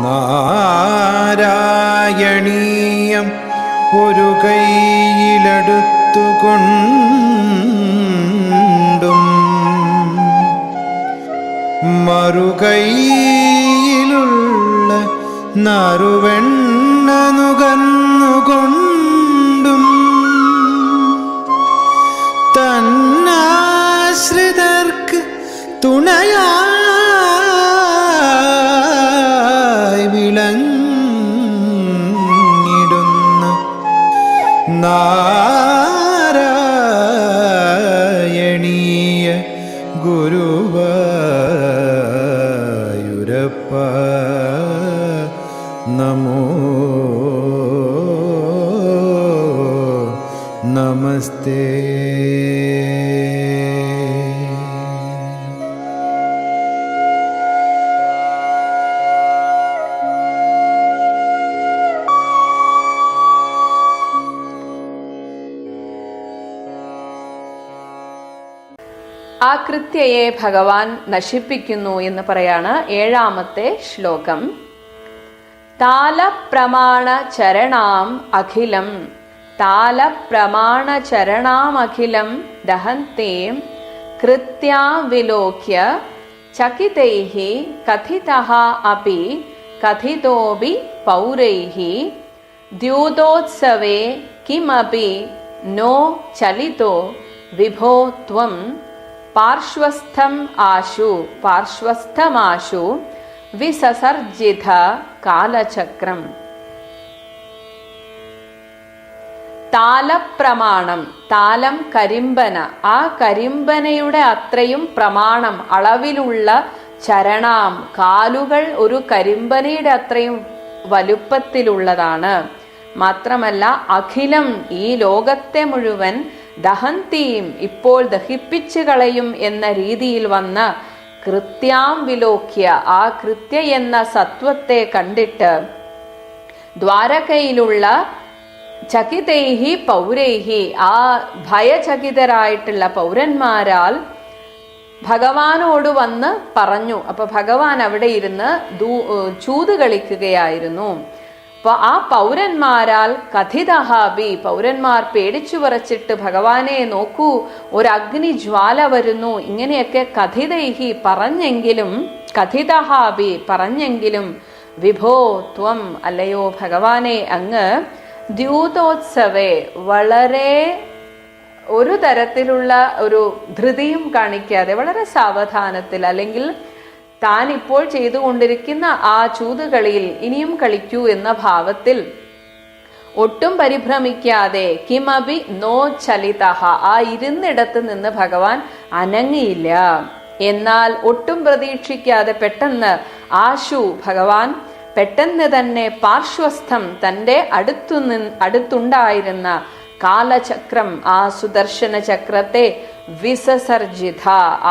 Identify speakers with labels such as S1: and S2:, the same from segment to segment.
S1: നാരായണീയം ഒരു കൈയിലെടുത്തുകൊണ്ടും മറുകൈയിലുള്ള നറുവെണ്ണ നുകർന്നുകൊണ്ടും തന്നാശ്രിതർക്ക് തുണയായി വിളങ്ങിടുന്ന നാരായണീയ ഗുരുവായൂരപ്പ നമോ നമസ്തേ.
S2: ആ കൃത്യയെ ഭഗവാൻ നശിപ്പിക്കുന്നു എന്ന് പറയാണ് ഏഴാമത്തെ ശ്ലോകം. താലപ്രമാണ ചരണാം അഖിലം താലപ്രമാണ ചരണാമഖിലം ദഹന്തേം കൃത്യാം വിലോക്യ ചകിതൈഃ കഥിതഃ അപി കഥിതോപി പൗരൈഃ ദ്യൂതോത്സവേ കിമപി നോ ചലിതോ വിഭോ ത്വം പാർശ്വസ്ഥമാശു വിസസർജിത കാലചക്രം. താലപ്രമാണം, താലം കരിമ്പന, ആ കരിമ്പനയുടെ അത്രയും പ്രമാണം അളവിലുള്ള ചരണാം, കാലുകൾ ഒരു കരിമ്പനയുടെ അത്രയും വലുപ്പത്തിലുള്ളതാണ്. മാത്രമല്ല അഖിലം, ഈ ലോകത്തെ മുഴുവൻ ദഹന്തീം, ഇപ്പോൾ ദഹിപ്പിച്ചു കളയും എന്ന രീതിയിൽ വന്ന കൃത്യാം വിലോക്യ, ആ കൃത്യ എന്ന സത്വത്തെ കണ്ടിട്ട് ദ്വാരകയിലുള്ള ചകിതൈഹി പൗരൈഹി, ആ ഭയചകിതരായിട്ടുള്ള പൗരന്മാരാൽ ഭഗവാനോട് വന്ന് പറഞ്ഞു. അപ്പൊ ഭഗവാൻ അവിടെ ഇരുന്ന് ചൂത് കളിക്കുകയായിരുന്നു. അപ്പൊ ആ പൗരന്മാരാൽ കഥിതഹാബി, പൗരന്മാർ പേടിച്ചു പറച്ചിട്ട് ഭഗവാനെ നോക്കൂ, ഒരു അഗ്നിജ്വാല വരുന്നു, ഇങ്ങനെയൊക്കെ കഥിതൈഹി പറഞ്ഞെങ്കിലും, കഥിതഹാബി പറഞ്ഞെങ്കിലും, വിഭോ ത്വം, അല്ലയോ ഭഗവാനെ അങ്ങ് ദ്യൂതോത്സവേ, വളരെ ഒരു തരത്തിലുള്ള ഒരു ധൃതിയും കാണിക്കാതെ വളരെ സാവധാനത്തിൽ, അല്ലെങ്കിൽ താൻ ഇപ്പോൾ ചെയ്തുകൊണ്ടിരിക്കുന്ന ആ ചൂതുകളിയിൽ ഇനിയും കളിക്കൂ എന്ന ഭാവത്തിൽ ഒട്ടും പരിഭ്രമിക്കാതെ കിമപി നോ ചലിതഃ, ആ ഇരുന്നിടത്ത് നിന്ന് ഭഗവാൻ അനങ്ങിയില്ല. എന്നാൽ ഒട്ടും പ്രതീക്ഷിക്കാതെ പെട്ടെന്ന് ആശു, ഭഗവാൻ പെട്ടെന്ന് തന്നെ പാർശ്വസ്ഥം, തൻ്റെ അടുത്തുണ്ടായിരുന്ന കാലചക്രം, ആ സുദർശന ചക്രത്തെ വിസസർജിത,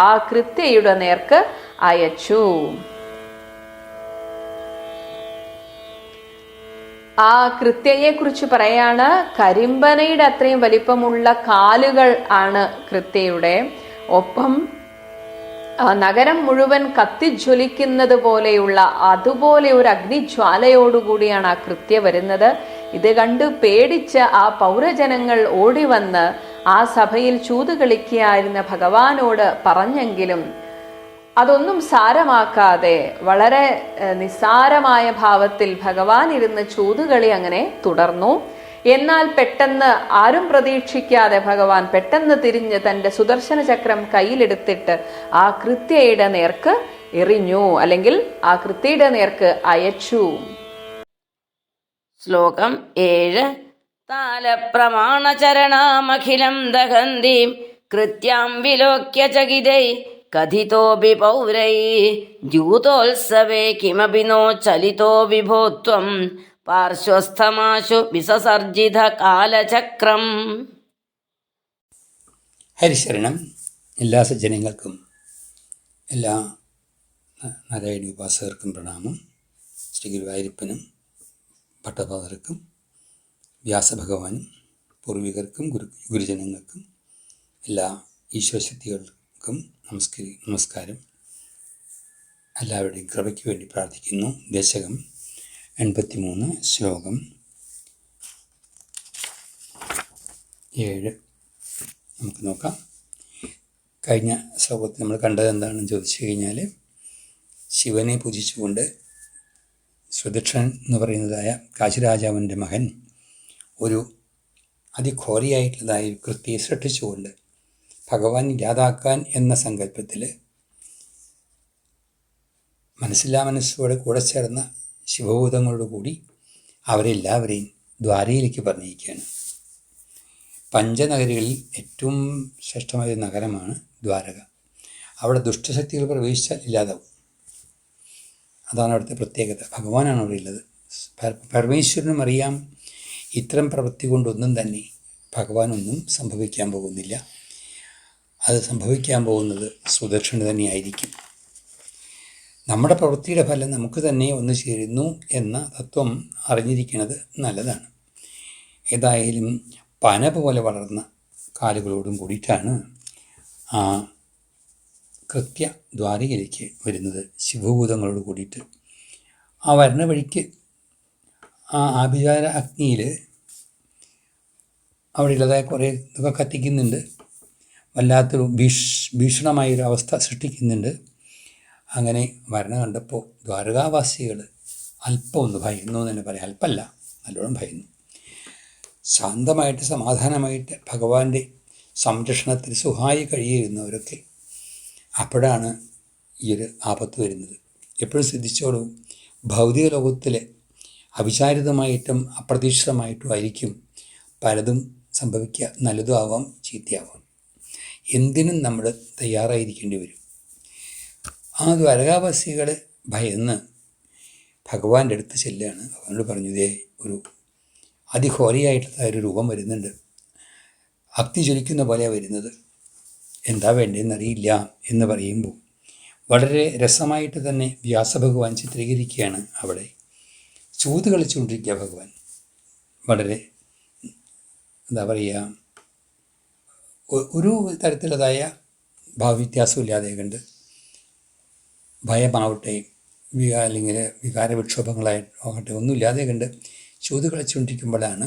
S2: ആ കൃത്യയുടെ നേർക്ക് അയച്ചു. ആ കൃത്യയെ കുറിച്ച് പറയാണ്, കരിമ്പനയുടെ അത്രയും വലിപ്പമുള്ള കാലുകൾ ആണ് കൃത്യയുടെ. ഒപ്പം നഗരം മുഴുവൻ കത്തിജ്വലിക്കുന്നത് പോലെയുള്ള അതുപോലെ ഒരു അഗ്നിജ്വാലയോടുകൂടിയാണ് ആ കൃത്യ വരുന്നത്. ഇത് കണ്ട് പേടിച്ച ആ പൗരജനങ്ങൾ ഓടിവന്ന് ആ സഭയിൽ ചൂത് കളിക്കുകയായിരുന്ന ഭഗവാനോട് പറഞ്ഞെങ്കിലും അതൊന്നും സാരമാക്കാതെ വളരെ നിസ്സാരമായ ഭാവത്തിൽ ഭഗവാൻ ഇരുന്ന് ചൂതുകളി അങ്ങനെ തുടർന്നു. എന്നാൽ പെട്ടെന്ന് ആരും പ്രതീക്ഷിക്കാതെ ഭഗവാൻ പെട്ടെന്ന് തിരിഞ്ഞ് തൻ്റെ സുദർശന ചക്രം കയ്യിലെടുത്തിട്ട് ആ കൃത്യയുടെ നേർക്ക് എറിഞ്ഞു, അല്ലെങ്കിൽ ആ കൃത്യയുടെ നേർക്ക് അയച്ചു.
S3: ശ്ലോകം 7. താലപ്രമാണചരണാമഖിലം ദഹന്തീം കൃത്യാം വിലോക്യ ചകിതൈ കഥിതോപി പൗരൈ ദ്യൂതോത്സവേ കിമപി നോ ചലിതോ വിഭോ ത്വം പാർശ്വസ്ഥമാശു വിസസർജിത കാലചക്രം.
S4: ഹരിശരണം. എല്ലാ സജ്ജനങ്ങൾക്കും എല്ലാ നാരായണീയ ഉപാസകർക്കും പ്രണാമം. ശ്രീ ഗുരുവായൂരപ്പനും ഭട്ടപാദർക്കും വ്യാസഭഗവാനും പൂർവികർക്കും ഗുരുജനങ്ങൾക്കും എല്ലാ ഈശ്വരശക്തികൾക്കും നമസ്കാരം. എല്ലാവരുടെയും കൃപയ്ക്ക് വേണ്ടി പ്രാർത്ഥിക്കുന്നു. ദശകം 83 ശ്ലോകം 7 നമുക്ക് നോക്കാം. കഴിഞ്ഞ ശ്ലോകത്തിൽ നമ്മൾ കണ്ടത് എന്താണെന്ന് ചോദിച്ചു കഴിഞ്ഞാൽ, ശിവനെ പൂജിച്ചുകൊണ്ട് സുദക്ഷൻ എന്ന് പറയുന്നതായ കാശിരാജാവിൻ്റെ മകൻ ഒരു അതിഘോരയായിട്ടുള്ളതായ കൃത്യയെ സൃഷ്ടിച്ചുകൊണ്ട് ഭഗവാൻ ഇല്ലാതാക്കാൻ എന്ന സങ്കല്പത്തിൽ മനസ്സില്ലാമനസ്സോടെ കൂടെ ചേർന്ന ശിവഭൂതങ്ങളോടുകൂടി അവരെല്ലാവരെയും ദ്വാരയിലേക്ക് പറഞ്ഞിരിക്കുകയാണ്. പഞ്ചനഗരികളിൽ ഏറ്റവും ശ്രേഷ്ഠമായ നഗരമാണ് ദ്വാരക. അവിടെ ദുഷ്ടശക്തികൾ പ്രവേശിച്ചാൽ ഇല്ലാതാവും. അതാണ് അവിടുത്തെ പ്രത്യേകത. ഭഗവാനാണ് അവിടെ ഉള്ളത്. പരമേശ്വരനും അറിയാം ഇത്തരം പ്രവൃത്തി കൊണ്ടൊന്നും തന്നെ ഭഗവാനൊന്നും സംഭവിക്കാൻ പോകുന്നില്ല. അത് സംഭവിക്കാൻ പോകുന്നത് സുദർശന തന്നെയായിരിക്കും. നമ്മുടെ പ്രവൃത്തിയുടെ ഫലം നമുക്ക് തന്നെ വന്നു ചേരുന്നു എന്ന തത്വം അറിഞ്ഞിരിക്കുന്നത് നല്ലതാണ്. ഏതായാലും പന പോലെ വളർന്ന കാലുകളോടും കൂടിയിട്ടാണ് ആ കൃത്യ ദ്വാരകയിലേക്ക് വരുന്നത്, ശിവഭൂതങ്ങളോട് കൂടിയിട്ട്. ആ വരുന്ന വഴിക്ക് ആ ആഭിചാര അഗ്നിയിൽ അവിടെ ഉള്ളതായ കുറേ ഇതൊക്കെ കത്തിക്കുന്നുണ്ട്. വല്ലാത്തൊരു ഭീഷണമായൊരു അവസ്ഥ സൃഷ്ടിക്കുന്നുണ്ട്. അങ്ങനെ വരണ കണ്ടപ്പോൾ ദ്വാരകാവാസികൾ അല്പം ഒന്ന് ഭയന്നു എന്ന് തന്നെ പറയാം. അല്പമല്ല, നല്ലോണം ഭയന്നു. ശാന്തമായിട്ട് സമാധാനമായിട്ട് ഭഗവാന്റെ സംരക്ഷണത്തിൽ സുഖമായി കഴിയുന്നവരൊക്കെ അപ്പോഴാണ് ഈ ഒരു ആപത്ത് വരുന്നത്. എപ്പോഴും ശ്രദ്ധിച്ചോളൂ, ഭൗതിക ലോകത്തിൽ അവിചാരിതമായിട്ടും അപ്രതീക്ഷിതമായിട്ടും ആയിരിക്കും പലതും സംഭവിക്കുക. നല്ലതും ആവാം, ചീത്തയാവാം. എന്തിനും നമ്മൾ തയ്യാറായിരിക്കേണ്ടി വരും. ആ ദ്വാരകാവാസികൾ ഭയന്ന് ഭഗവാന്റെ അടുത്ത് ചെല്ലുകയാണ്. ഭഗവാനോട് പറഞ്ഞു, ഇതേ ഒരു അതിഘോരയായിട്ടുള്ള ഒരു രൂപം വരുന്നുണ്ട്, അഗ്നി ജ്വലിക്കുന്ന പോലെയാണ് വരുന്നത്, എന്താ വേണ്ടതെന്നറിയില്ല എന്ന് പറയുമ്പോൾ വളരെ രസമായിട്ട് തന്നെ വ്യാസഭഗവാൻ ചിത്രീകരിക്കുകയാണ്. അവിടെ ചൂത് കളിച്ചുകൊണ്ടിരിക്കുക ഭഗവാൻ. വളരെ എന്താ പറയുക, ഒരു തരത്തിലുള്ളതായ ഭാവവ്യത്യാസമില്ലാതെ കണ്ട് ഭയമാവട്ടെ അല്ലെങ്കിൽ വികാരവിക്ഷോഭങ്ങളാകട്ടെ ഒന്നുമില്ലാതെ കണ്ട് ചൂത് കളിച്ചുകൊണ്ടിരിക്കുമ്പോഴാണ്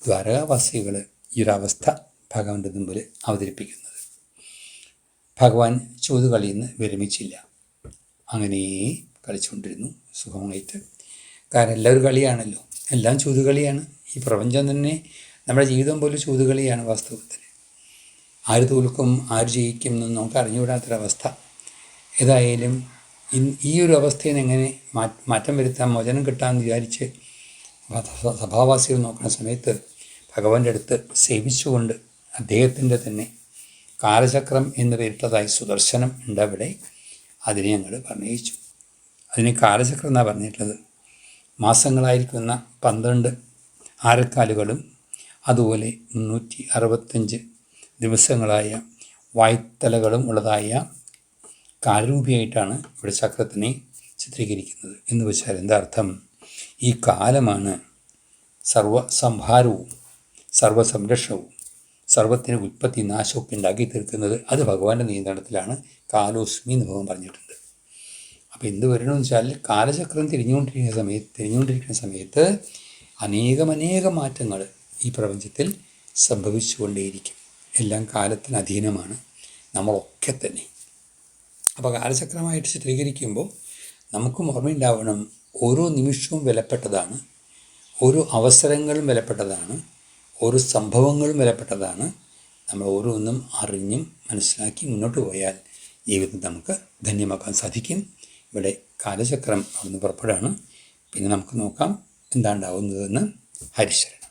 S4: ദ്വാരകാവാസികൾ ഈ ഒരു അവസ്ഥ ഭഗവാന്റെ മുമ്പിൽ അവതരിപ്പിക്കുന്നത്. ഭഗവാൻ ചൂത് കളിയിൽ നിന്ന് വിരമിച്ചില്ല. അങ്ങനെ കളിച്ചുകൊണ്ടിരുന്നു സുഖമായിട്ട്. കാരണം എല്ലാവരും കളിയാണല്ലോ, എല്ലാം ചൂതുകളിയാണ്. ഈ പ്രപഞ്ചം തന്നെ നമ്മുടെ ജീവിതം പോലെ ചൂതുകളിയാണ് വാസ്തവത്തിൽ. ആര് തോൽക്കും ആര് ജയിക്കും എന്ന് നമുക്ക് അറിഞ്ഞുകൂടാത്തൊരവസ്ഥ. ഏതായാലും ഈ ഒരു അവസ്ഥയിൽ നിന്ന് എങ്ങനെ മാറ്റം വരുത്താൻ, മോചനം കിട്ടാമെന്ന് വിചാരിച്ച് സഭാവാസികൾ നോക്കുന്ന സമയത്ത് ഭഗവാന്റെ അടുത്ത് സേവിച്ചുകൊണ്ട് അദ്ദേഹത്തിൻ്റെ തന്നെ കാലചക്രം എന്ന് പേരിട്ടതായി സുദർശനം ഉണ്ട് അവിടെ. അതിനെ ഞങ്ങൾ പറഞ്ഞയച്ചു. അതിനെ കാലചക്രം എന്നാണ് പറഞ്ഞിട്ടുള്ളത്. മാസങ്ങളായിരിക്കുന്ന 12 ആരക്കാലുകളും അതുപോലെ 365 ദിവസങ്ങളായ വായ്ത്തലകളും ഉള്ളതായ കാലരൂപിയായിട്ടാണ് ഇവിടെ ചക്രത്തിനെ ചിത്രീകരിക്കുന്നത്. എന്ന് വെച്ചാൽ എന്താ അർത്ഥം? ഈ കാലമാണ് സർവസംഹാരവും സർവസംരക്ഷണവും സർവത്തിന് ഉൽപ്പത്തി നാശമൊക്കെ ഉണ്ടാക്കി തീർക്കുന്നത്. അത് ഭഗവാന്റെ നിയന്ത്രണത്തിലാണ്. കാലോസ്മി എന്ന് ഭഗവാൻ പറഞ്ഞിട്ടുണ്ട്. അപ്പോൾ എന്ത് വരണമെന്ന് വെച്ചാൽ കാലചക്രം തിരിഞ്ഞുകൊണ്ടിരിക്കുന്ന സമയത്ത് അനേകം മാറ്റങ്ങൾ ഈ പ്രപഞ്ചത്തിൽ സംഭവിച്ചുകൊണ്ടേയിരിക്കും. എല്ലാം കാലത്തിന് അധീനമാണ് നമ്മളൊക്കെ തന്നെ. അപ്പോൾ കാലചക്രമായിട്ട് ചിത്രീകരിക്കുമ്പോൾ നമുക്കും ഓർമ്മയുണ്ടാവണം, ഓരോ നിമിഷവും വിലപ്പെട്ടതാണ്, ഓരോ അവസരങ്ങളും വിലപ്പെട്ടതാണ്, ഓരോ സംഭവങ്ങളും വിലപ്പെട്ടതാണ്. നമ്മൾ ഓരോന്നും അറിഞ്ഞും മനസ്സിലാക്കി മുന്നോട്ട് പോയാൽ ജീവിതം നമുക്ക് ധന്യമാക്കാൻ സാധിക്കും. ഇവിടെ കാലചക്രം അവിടുന്ന് പുറപ്പെടുകയാണ്. പിന്നെ നമുക്ക് നോക്കാം എന്താ ഉണ്ടാവുന്നതെന്ന്. ഹരിശരണം.